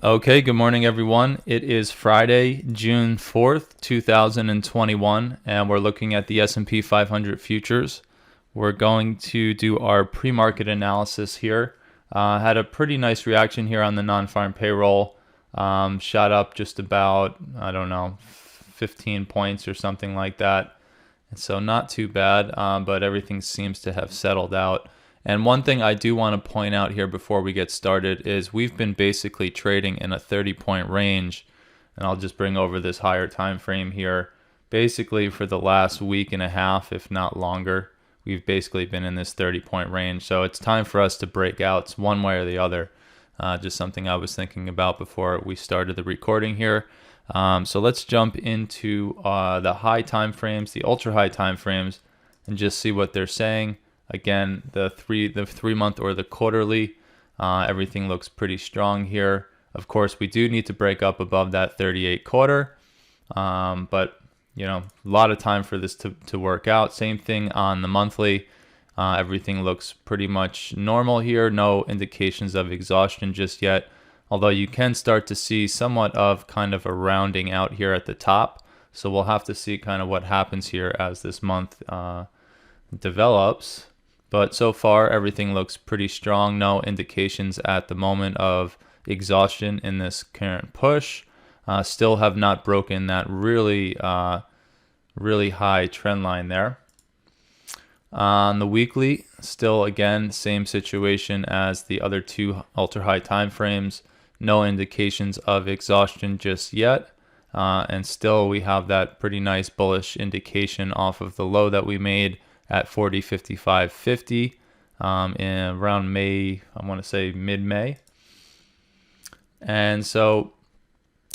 Okay, good morning everyone. It is Friday, June 4th, 2021, and we're looking at the S&P 500 futures. We're going to do our pre-market analysis here. Had a pretty nice reaction here on the non-farm payroll. Shot up just about, 15 points or something like that. So not too bad, but everything seems to have settled out. And one thing I do want to point out here before we get started is we've been basically trading in a 30-point range, and I'll just bring over this higher time frame here. Basically for the last week and a half, if not longer, we've basically been in this 30-point range. So it's time for us to break out one way or the other. Just something I was thinking about before we started the recording here. So let's jump into the high time frames, the ultra high time frames, and just see what they're saying. Again, the 3-month or the quarterly, everything looks pretty strong here. Of course, we do need to break up above that 38 quarter, but a lot of time for this to work out. Same thing on the monthly. Everything looks pretty much normal here. No indications of exhaustion just yet, although you can start to see somewhat of kind of a rounding out here at the top. So we'll have to see kind of what happens here as this month develops. But so far, everything looks pretty strong. No indications at the moment of exhaustion in this current push. Still have not broken that really high trend line there. On the weekly, still again, same situation as the other two ultra high time frames. No indications of exhaustion just yet. And still we have that pretty nice bullish indication off of the low that we made at 40.55.50 in around May, I want to say mid-May. And so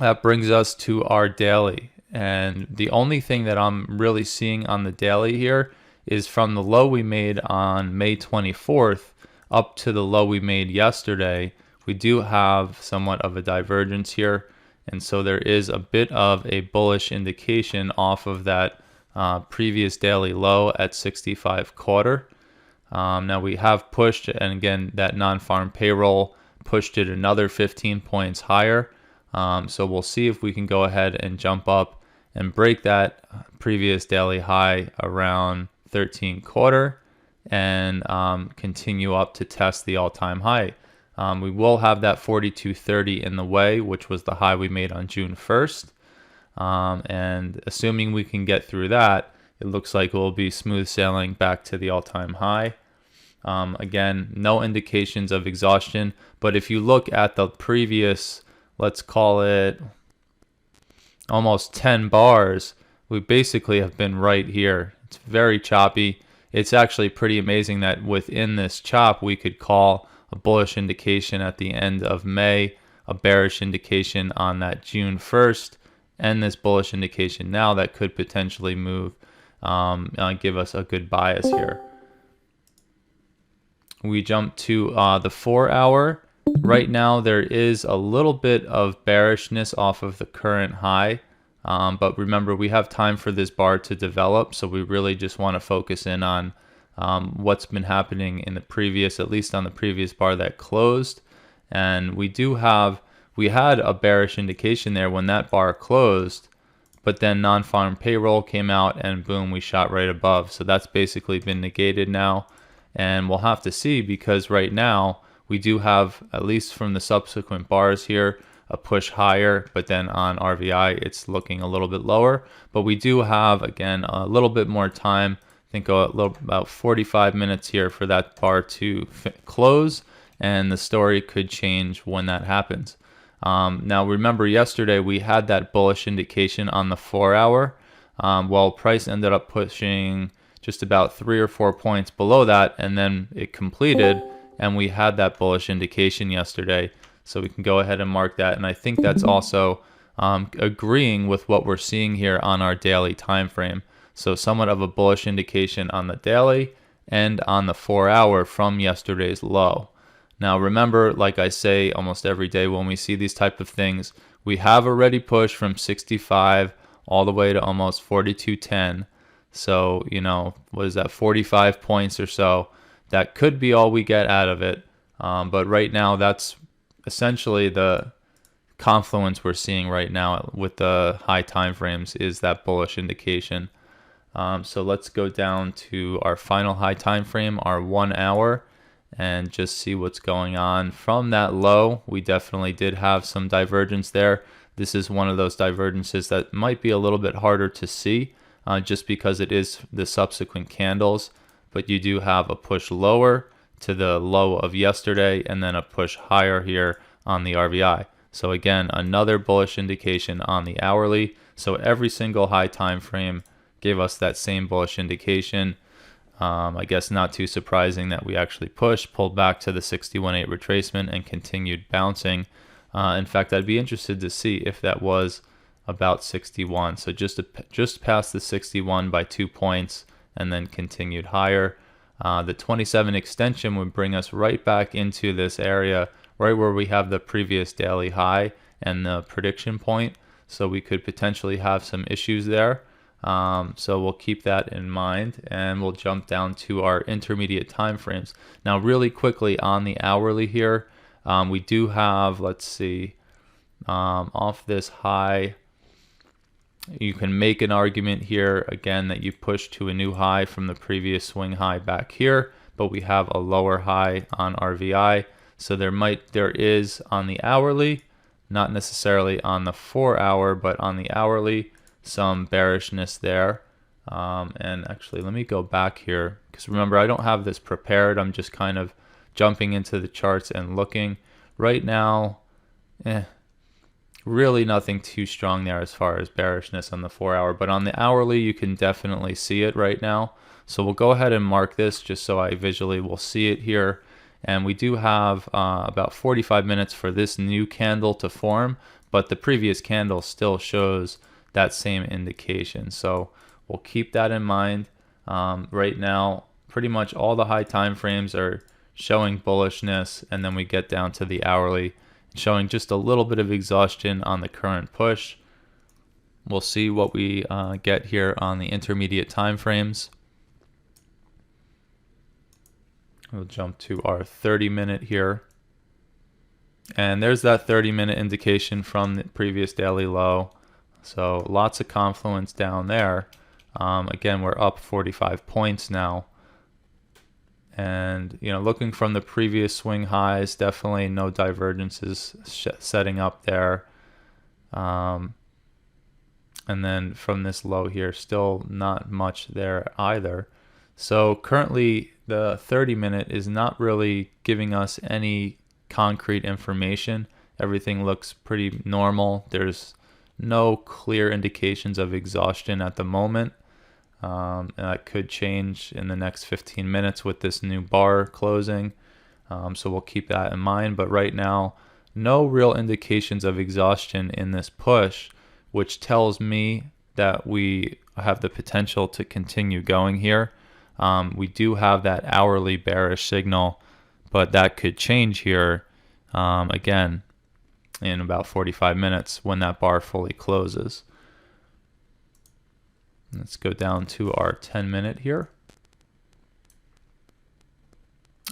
that brings us to our daily. And the only thing that I'm really seeing on the daily here is from the low we made on May 24th up to the low we made yesterday. We do have somewhat of a divergence here. And so there is a bit of a bullish indication off of that previous daily low at 65 quarter. Now we have pushed, and again, that non-farm payroll pushed it another 15 points higher. So we'll see if we can go ahead and jump up and break that previous daily high around 13 quarter and continue up to test the all-time high. We will have that 42.30 in the way, which was the high we made on June 1st. And assuming we can get through that, it looks like we'll be smooth sailing back to the all-time high. Again, no indications of exhaustion, but if you look at the previous, let's call it almost 10 bars, we basically have been right here. It's very choppy. It's actually pretty amazing that within this chop, we could call a bullish indication at the end of May, a bearish indication on that June 1st, and this bullish indication now that could potentially move, give us a good bias here. We jump to the 4-hour. Right now there is a little bit of bearishness off of the current high, but remember we have time for this bar to develop, so we really just want to focus in on what's been happening in the previous, at least on the previous bar that closed. And we had a bearish indication there when that bar closed, but then non-farm payroll came out and boom, we shot right above. So that's basically been negated now, and we'll have to see, because right now we do have, at least from the subsequent bars here, a push higher, but then on RVI it's looking a little bit lower. But we do have, again, a little bit more time. I think about 45 minutes here for that bar to close, and the story could change when that happens. Now remember, yesterday we had that bullish indication on the 4-hour. Well, price ended up pushing just about 3 or 4 points below that, and then it completed, and we had that bullish indication yesterday. So we can go ahead and mark that, and I think that's also agreeing with what we're seeing here on our daily time frame. So somewhat of a bullish indication on the daily and on the 4-hour from yesterday's low. Now remember, like I say almost every day when we see these type of things, we have already pushed from 65 all the way to almost 42.10. So, what is that, 45 points or so? That could be all we get out of it. But right now, that's essentially the confluence we're seeing right now with the high time frames is that bullish indication. So let's go down to our final high time frame, our 1 hour, and just see what's going on. From that low, we definitely did have some divergence there. This is one of those divergences that might be a little bit harder to see just because it is the subsequent candles, but you do have a push lower to the low of yesterday and then a push higher here on the RVI. So again, another bullish indication on the hourly. So every single high time frame gave us that same bullish indication. I guess not too surprising that we actually pushed, pulled back to the 61.8 retracement and continued bouncing. In fact, I'd be interested to see if that was about 61. So just past the 61 by 2 points and then continued higher. The 27 extension would bring us right back into this area, right where we have the previous daily high and the prediction point. So we could potentially have some issues there. So we'll keep that in mind, and we'll jump down to our intermediate time frames. Now, really quickly on the hourly here, we do have, let's see, off this high, you can make an argument here again that you push to a new high from the previous swing high back here, but we have a lower high on RVI. So there is on the hourly, not necessarily on the 4 hour, but on the hourly, some bearishness there. And actually, let me go back here, because remember, I don't have this prepared. I'm just kind of jumping into the charts and looking. Right now, really nothing too strong there as far as bearishness on the 4 hour, but on the hourly, you can definitely see it right now. So we'll go ahead and mark this just so I visually will see it here. And we do have about 45 minutes for this new candle to form, but the previous candle still shows that same indication. So we'll keep that in mind. Right now, pretty much all the high time frames are showing bullishness, and then we get down to the hourly, showing just a little bit of exhaustion on the current push. We'll see what we get here on the intermediate time frames. We'll jump to our 30-minute here. And there's that 30-minute indication from the previous daily low. So lots of confluence down there. Again, we're up 45 points now. And, looking from the previous swing highs, definitely no divergences setting up there. And then from this low here, still not much there either. So currently, the 30-minute is not really giving us any concrete information. Everything looks pretty normal. There's no clear indications of exhaustion at the moment. And that could change in the next 15 minutes with this new bar closing. So we'll keep that in mind. But right now, no real indications of exhaustion in this push, which tells me that we have the potential to continue going here. We do have that hourly bearish signal, but that could change here again in about 45 minutes when that bar fully closes. Let's go down to our 10-minute here.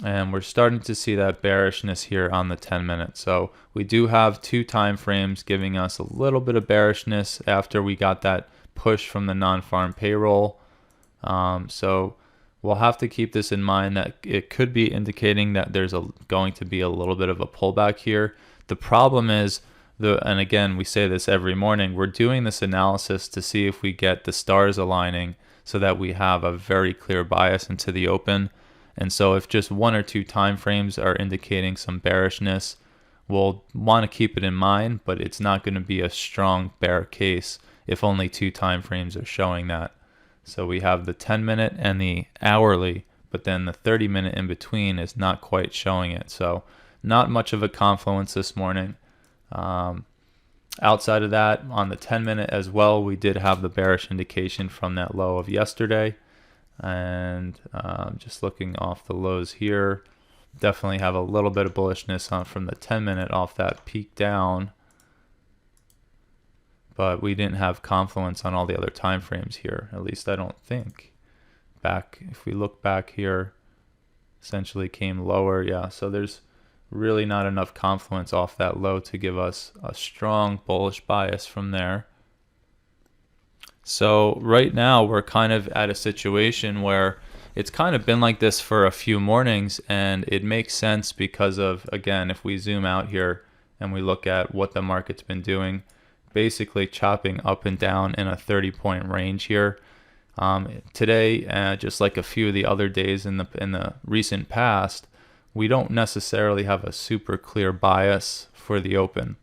And we're starting to see that bearishness here on the 10-minute. So we do have 2 time frames giving us a little bit of bearishness after we got that push from the non-farm payroll. So we'll have to keep this in mind that it could be indicating that there's going to be a little bit of a pullback here. The problem is, and again, we say this every morning, we're doing this analysis to see if we get the stars aligning so that we have a very clear bias into the open. And so if just 1 or 2 time frames are indicating some bearishness, we'll want to keep it in mind, but it's not going to be a strong bear case if only 2 time frames are showing that. So we have the 10-minute and the hourly, but then the 30-minute in between is not quite showing it. So not much of a confluence this morning. Outside of that, on the 10-minute as well, we did have the bearish indication from that low of yesterday. And just looking off the lows here, definitely have a little bit of bullishness on from the 10-minute off that peak down. But we didn't have confluence on all the other time frames here, at least I don't think. If we look back here, essentially came lower. Yeah, so there's really not enough confluence off that low to give us a strong bullish bias from there. So right now we're kind of at a situation where it's kind of been like this for a few mornings, and it makes sense because of, again, if we zoom out here and we look at what the market's been doing, basically chopping up and down in a 30-point range here. Today, just like a few of the other days in the recent past, we don't necessarily have a super clear bias for the open.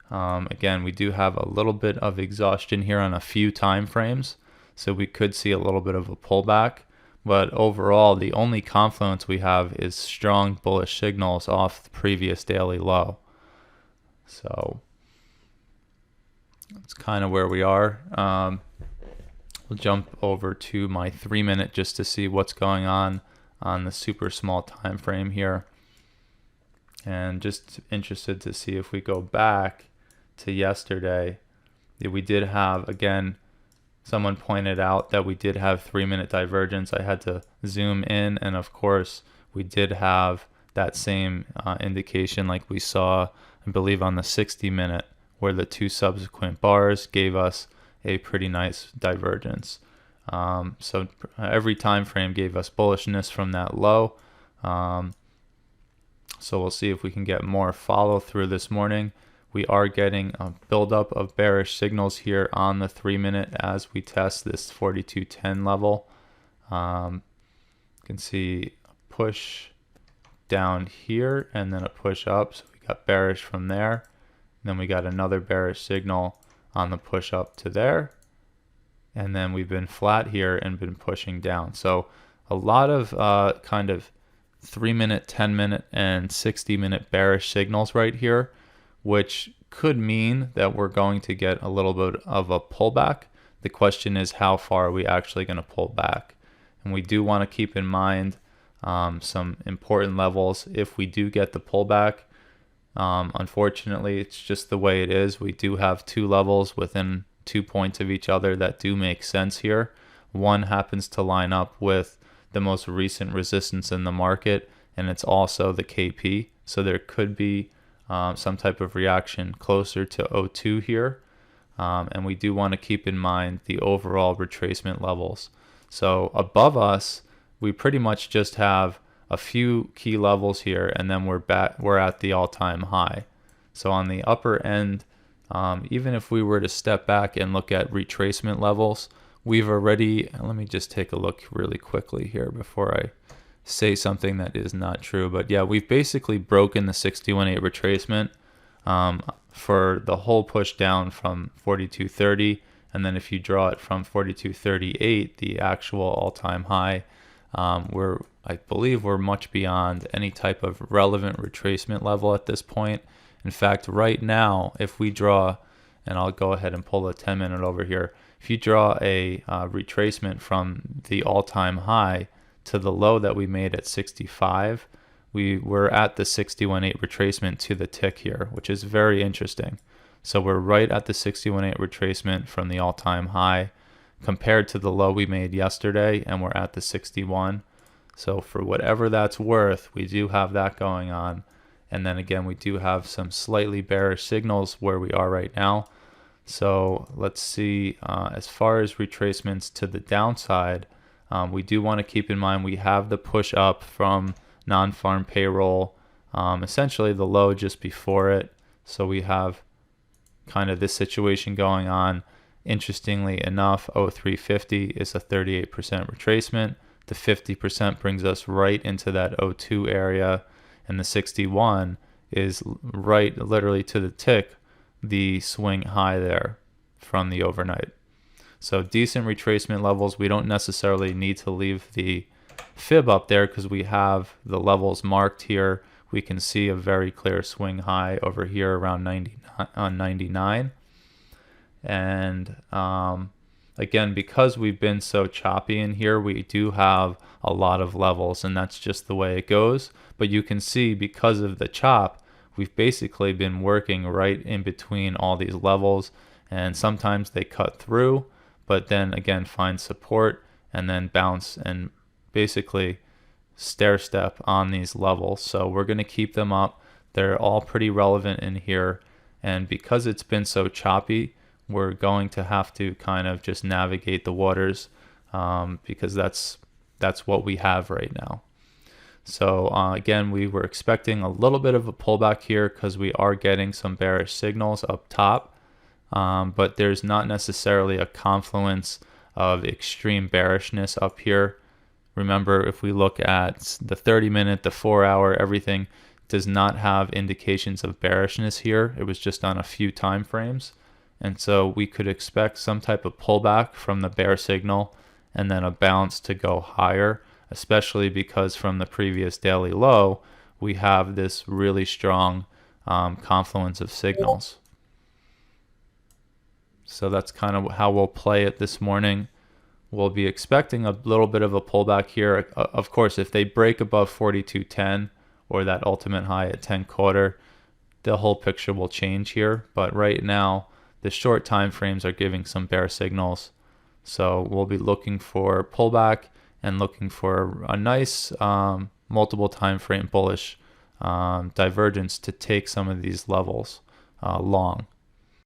Again, we do have a little bit of exhaustion here on a few time frames, so we could see a little bit of a pullback. But overall, the only confluence we have is strong bullish signals off the previous daily low. So that's kind of where we are. We'll jump over to my 3-minute just to see what's going on the super small time frame here. And just interested to see if we go back to yesterday, we did have, again, someone pointed out that we did have 3-minute divergence. I had to zoom in, and of course we did have that same indication like we saw, I believe, on the 60-minute, where the two subsequent bars gave us a pretty nice divergence. So every time frame gave us bullishness from that low. So we'll see if we can get more follow through this morning. We are getting a buildup of bearish signals here on the 3-minute as we test this 42.10 level. You can see a push down here and then a push up. So we got bearish from there. And then we got another bearish signal on the push up to there. And then we've been flat here and been pushing down. So a lot of kind of 3-minute, 10-minute, and 60-minute bearish signals right here, which could mean that we're going to get a little bit of a pullback. The question is, how far are we actually going to pull back? And we do want to keep in mind some important levels if we do get the pullback. Unfortunately, it's just the way it is. We do have two levels within 2 points of each other that do make sense here. One happens to line up with the most recent resistance in the market, and it's also the KP. So there could be some type of reaction closer to 02 here. And we do want to keep in mind the overall retracement levels. So above us, we pretty much just have a few key levels here, and then we're at the all-time high. So on the upper end, even if we were to step back and look at retracement levels, we've already, let me just take a look really quickly here before I say something that is not true. But yeah, we've basically broken the 61.8 retracement for the whole push down from 42.30, and then if you draw it from 42.38, the actual all-time high, I believe we're much beyond any type of relevant retracement level at this point. In fact, right now, if we draw, and I'll go ahead and pull the 10-minute over here, if you draw a retracement from the all-time high to the low that we made at 65, we were at the 61.8 retracement to the tick here, which is very interesting. So we're right at the 61.8 retracement from the all-time high compared to the low we made yesterday, and we're at the 61. So for whatever that's worth, we do have that going on. And then again, we do have some slightly bearish signals where we are right now. So let's see, as far as retracements to the downside, we do want to keep in mind we have the push up from non-farm payroll, essentially the low just before it. So we have kind of this situation going on. Interestingly enough, 0350 is a 38% retracement. The 50% brings us right into that 02 area, and the 61 is right literally to the tick, the swing high there from the overnight. So decent retracement levels. We don't necessarily need to leave the fib up there because we have the levels marked here. We can see a very clear swing high over here around 99. And again, because we've been so choppy in here, we do have a lot of levels, and that's just the way it goes. But you can see because of the chop, we've basically been working right in between all these levels, and sometimes they cut through, but then again find support and then bounce and basically stair step on these levels. So we're going to keep them up. They're all pretty relevant in here. And because it's been so choppy, we're going to have to kind of just navigate the waters because that's what we have right now. So again, we were expecting a little bit of a pullback here because we are getting some bearish signals up top, but there's not necessarily a confluence of extreme bearishness up here. Remember, if we look at the 30-minute, the 4-hour, everything does not have indications of bearishness here. It was just on a few time frames. And so we could expect some type of pullback from the bear signal and then a bounce to go higher, especially because from the previous daily low, we have this really strong confluence of signals. So that's kind of how we'll play it this morning. We'll be expecting a little bit of a pullback here. Of course, if they break above 42.10 or that ultimate high at 10.25, the whole picture will change here. But right now, the short time frames are giving some bear signals. So we'll be looking for pullback and looking for a nice multiple time frame bullish divergence to take some of these levels long.